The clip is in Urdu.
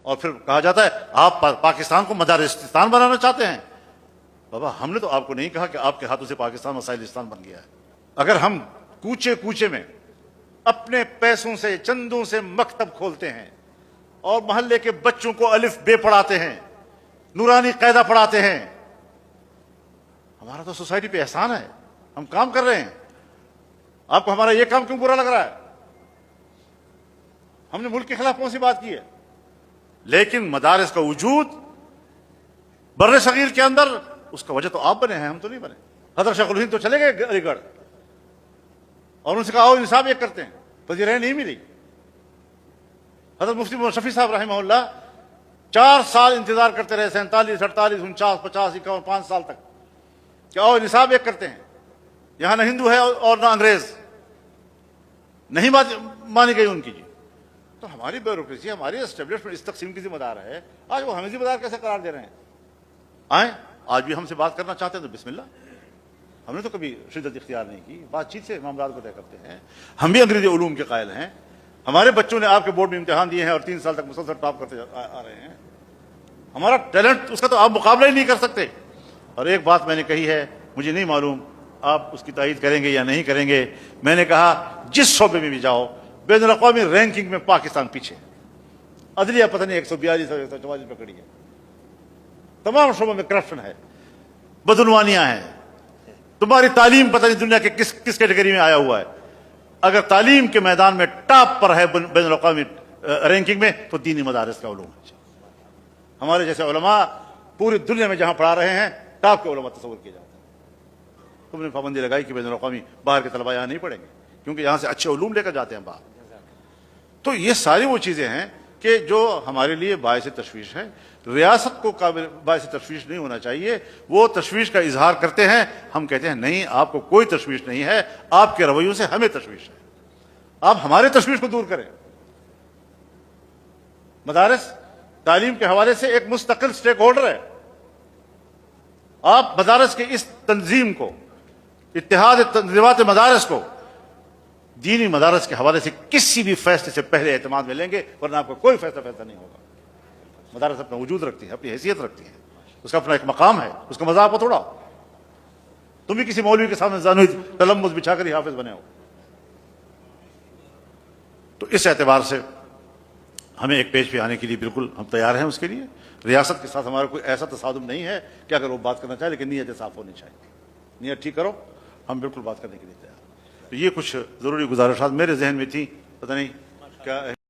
اور پھر کہا جاتا ہے آپ پاکستان کو مدارستان بنانا چاہتے ہیں. بابا ہم نے تو آپ کو نہیں کہا کہ آپ کے ہاتھوں سے پاکستان مسائلستان بن گیا ہے. اگر ہم کوچے کوچے میں اپنے پیسوں سے چندوں سے مکتب کھولتے ہیں اور محلے کے بچوں کو الف بے پڑھاتے ہیں, نورانی قاعدہ پڑھاتے ہیں, ہمارا تو سوسائٹی پہ احسان ہے, ہم کام کر رہے ہیں. آپ کو ہمارا یہ کام کیوں برا لگ رہا ہے؟ ہم نے ملک کے خلاف کون سی بات کی ہے؟ لیکن مدارس کا وجود بر صغیر کے اندر, اس کا وجہ تو آپ بنے ہیں, ہم تو نہیں بنے. حضرت شیخ الہند تو چلے گئے علی گڑھ اور ان سے کہا نصاب ایک کرتے ہیں, پذیرائی نہیں ملی. حضرت مفتی محمد شفیع صاحب رحمہ اللہ 4 سال انتظار کرتے رہے, 47, 48, 49, 50, 51, 5 سال تک, کہ آؤ نصاب ایک کرتے ہیں. یہاں نہ ہندو ہے اور نہ انگریز, نہیں مانی گئی ان کی. جی تو ہماری بیوروکریسی, ہماری اسٹیبلشمنٹ اس تقسیم کی ذمہ دار ہے. آج وہ ہمیں ذمہ دار کیسے قرار دے رہے ہیں؟ آئیں آج بھی ہم سے بات کرنا چاہتے ہیں تو بسم اللہ. ہم نے تو کبھی شدت اختیار نہیں کی, بات چیت سے معاملات کو طے کرتے ہیں. ہم بھی انگریزی علوم کے قائل ہیں. ہمارے بچوں نے آپ کے بورڈ میں امتحان دیے ہیں اور 3 سال تک مسلسل ٹاپ کرتے آ رہے ہیں. ہمارا ٹیلنٹ, اس کا تو آپ مقابلہ ہی نہیں کر سکتے. اور ایک بات میں نے کہی ہے, مجھے نہیں معلوم آپ اس کی تائید کریں گے یا نہیں کریں گے. میں نے کہا جس شعبے میں بھی جاؤ, بین الاقوامی رینکنگ میں پاکستان پیچھے. عدلیہ پتہ نہیں 142 اور 144 پہ کھڑی ہے. تمام شعبوں میں کرپشن ہے, بدعنوانیاں ہیں. تمہاری تعلیم پتہ نہیں دنیا کے کس کیٹیگری میں آیا ہوا ہے. اگر تعلیم کے میدان میں ٹاپ پر ہے بین الاقوامی رینکنگ میں, تو دینی مدارس کا علوم ہے. ہمارے جیسے علماء پوری دنیا میں جہاں پڑھا رہے ہیں, ٹاپ کے علماء تصور کیے جاتے ہیں. تم نے پابندی لگائی کہ بین الاقوامی باہر کے طلباء یہاں نہیں پڑھیں گے, کیونکہ یہاں سے اچھے علوم لے کر جاتے ہیں باہر. تو یہ ساری وہ چیزیں ہیں کہ جو ہمارے لیے باعث تشویش ہے. ریاست کو باعث تشویش نہیں ہونا چاہیے. وہ تشویش کا اظہار کرتے ہیں, ہم کہتے ہیں نہیں, آپ کو کوئی تشویش نہیں ہے, آپ کے رویوں سے ہمیں تشویش ہے. آپ ہمارے تشویش کو دور کریں. مدارس تعلیم کے حوالے سے ایک مستقل سٹیک ہولڈر ہے. آپ مدارس کی اس تنظیم کو, اتحاد تنظیمات مدارس کو, دینی مدارس کے حوالے سے کسی بھی فیصلے سے پہلے اعتماد میں لیں گے, ورنہ آپ کو کوئی فیصلہ نہیں ہوگا. مدارس اپنا وجود رکھتی ہے, اپنی حیثیت رکھتی ہے, اس کا اپنا ایک مقام ہے, اس کا مذاق مت اڑاؤ. تم بھی کسی مولوی کے سامنے زانوی تلمس بچھا کر ہی حافظ بنے ہو. تو اس اعتبار سے ہمیں ایک پیج پہ آنے کے لیے بالکل ہم تیار ہیں. اس کے لیے ریاست کے ساتھ ہمارا کوئی ایسا تصادم نہیں ہے کہ اگر وہ بات کرنا چاہے, لیکن نیت صاف ہونی چاہیے. نیت ٹھیک کرو, ہم بالکل بات کرنے کے لیے تیار. تو یہ کچھ ضروری گزارشات میرے ذہن میں تھی, پتہ نہیں کیا